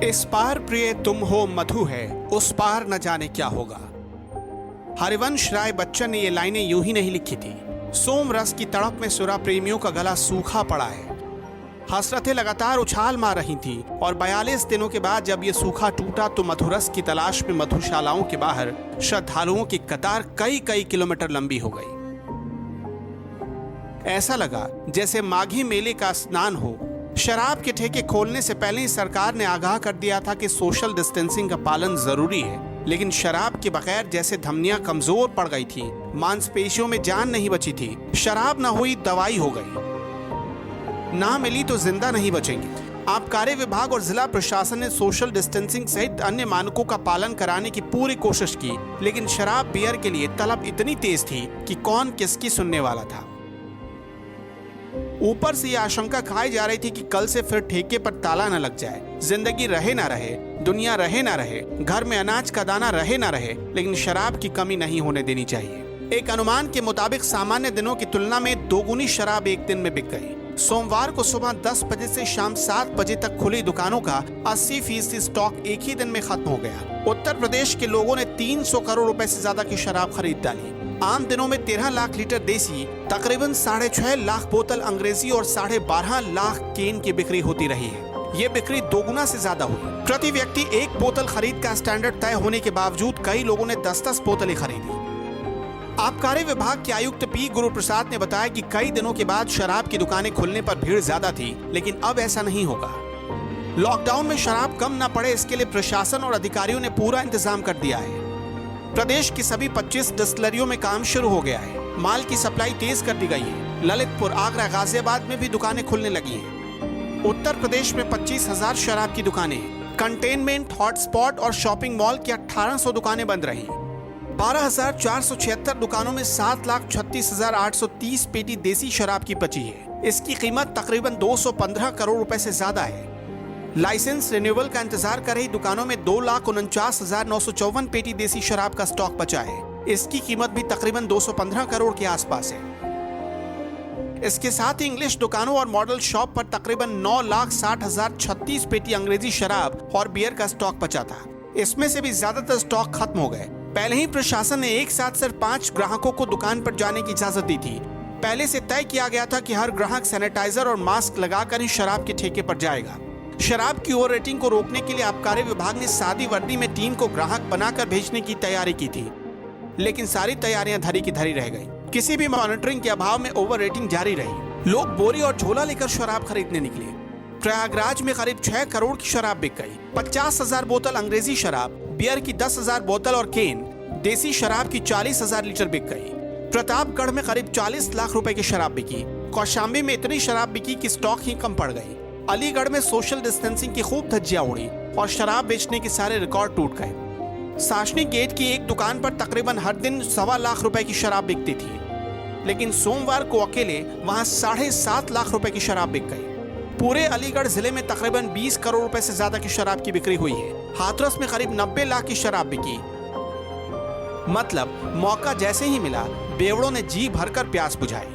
इस पार प्रिय तुम हो मधु है, उस पार न जाने क्या होगा। हरिवंश राय बच्चन ने ये लाइनें यूं ही नहीं लिखी थी। सोम रस की तड़प में सुरा प्रेमियों का गला सूखा पड़ा है। हसरतें लगातार उछाल मार रही थी और 42 दिनों के बाद जब ये सूखा टूटा तो मधुरस की तलाश में मधुशालाओं के बाहर श्रद्धालुओं की कतार कई कई किलोमीटर लंबी हो गई। ऐसा लगा जैसे माघी मेले का स्नान हो। शराब के ठेके खोलने से पहले ही सरकार ने आगाह कर दिया था कि सोशल डिस्टेंसिंग का पालन जरूरी है, लेकिन शराब के बगैर जैसे धमनियां कमजोर पड़ गई थी, मांसपेशियों में जान नहीं बची थी। शराब ना हुई दवाई हो गई, ना मिली तो जिंदा नहीं बचेंगे। आबकारी विभाग और जिला प्रशासन ने सोशल डिस्टेंसिंग सहित अन्य मानकों का पालन कराने की पूरी कोशिश की, लेकिन शराब बियर के लिए तलब इतनी तेज थी कि कौन किसकी सुनने वाला था। ऊपर से यह आशंका खाई जा रही थी कि कल से फिर ठेके पर ताला न लग जाए। जिंदगी रहे ना रहे, दुनिया रहे ना रहे, घर में अनाज का दाना रहे ना रहे, लेकिन शराब की कमी नहीं होने देनी चाहिए। एक अनुमान के मुताबिक सामान्य दिनों की तुलना में दोगुनी शराब एक दिन में बिक गई। सोमवार को सुबह 10 बजे से शाम 7 बजे तक खुली दुकानों का 80% स्टॉक एक ही दिन में खत्म हो गया। उत्तर प्रदेश के लोगों ने 300 करोड़ रुपए से ज्यादा की शराब खरीद डाली। आम दिनों में 13 लाख लीटर देसी, तकरीबन 6.5 लाख बोतल अंग्रेजी और 12.5 लाख केन की बिक्री होती रही है। ये बिक्री दोगुना से ज्यादा हुई। प्रति व्यक्ति एक बोतल खरीद का स्टैंडर्ड तय होने के बावजूद कई लोगों ने 10-10 बोतलें खरीदी। आबकारी विभाग के आयुक्त पी गुरु प्रसाद ने बताया कि कई दिनों के बाद शराब की दुकानें खुलने पर भीड़ ज्यादा थी, लेकिन अब ऐसा नहीं होगा। लॉकडाउन में शराब कम न पड़े, इसके लिए प्रशासन और अधिकारियों ने पूरा इंतजाम कर दिया है। प्रदेश की सभी 25 डिस्टिलरियों में काम शुरू हो गया है। माल की सप्लाई तेज कर दी गई है। ललितपुर, आगरा, गाजियाबाद में भी दुकानें खुलने लगी हैं। उत्तर प्रदेश में 25,000 शराब की दुकानें हैं। कंटेनमेंट, हॉटस्पॉट और शॉपिंग मॉल की 1800 दुकानें बंद रही। 12,476 दुकानों में 7,36,830 पेटी देसी शराब की बची है। इसकी कीमत तकरीबन 215 करोड़ रुपए से ज्यादा है। लाइसेंस रिन्यूअल का इंतजार कर रही दुकानों में 2,49,954 पेटी देसी शराब का स्टॉक बचा है। इसकी कीमत भी तकरीबन 215 करोड़ के आसपास है। इसके साथ ही इंग्लिश दुकानों और मॉडल शॉप पर तकरीबन 9,60,036 पेटी अंग्रेजी शराब और बियर का स्टॉक बचा था। इसमें से भी ज्यादातर स्टॉक खत्म हो गए। पहले ही प्रशासन ने एक साथ सिर्फ 5 ग्राहकों को दुकान पर जाने की इजाजत दी थी। पहले से तय किया गया था कि हर ग्राहक सैनिटाइजर और मास्क लगाकर ही शराब के ठेके पर जाएगा। शराब की ओवर रेटिंग को रोकने के लिए आबकारी विभाग ने सादी वर्दी में टीम को ग्राहक बनाकर भेजने की तैयारी की थी, लेकिन सारी तैयारियां धरी की धरी रह गई। किसी भी मॉनिटरिंग के अभाव में ओवर रेटिंग जारी रही। लोग बोरी और झोला लेकर शराब खरीदने निकले। प्रयागराज में करीब 6 करोड़ की शराब बिक गई। 50,000 बोतल अंग्रेजी शराब, बियर की 10,000 बोतल और केन, देसी शराब की 40,000 लीटर बिक गई। प्रतापगढ़ में करीब 40 लाख रुपए की शराब बिकी। कौशाम्बी में इतनी शराब बिकी कि स्टॉक ही कम पड़ गई। अलीगढ़ में सोशल डिस्टेंसिंग की खूब धज्जियां उड़ी और शराब बेचने के सारे रिकॉर्ड टूट गए। साशनी गेट की एक दुकान पर तकरीबन हर दिन 1.25 लाख रुपए की शराब बिकती थी, लेकिन सोमवार को अकेले वहां 7.5 लाख रुपए की शराब बिक गई। पूरे अलीगढ़ जिले में तकरीबन 20 करोड़ रुपए से ज्यादा की शराब की बिक्री हुई है। हाथरस में करीब 90 लाख की शराब बिकी। मतलब मौका जैसे ही मिला, बेवड़ों ने जी भरकर प्यास बुझाई।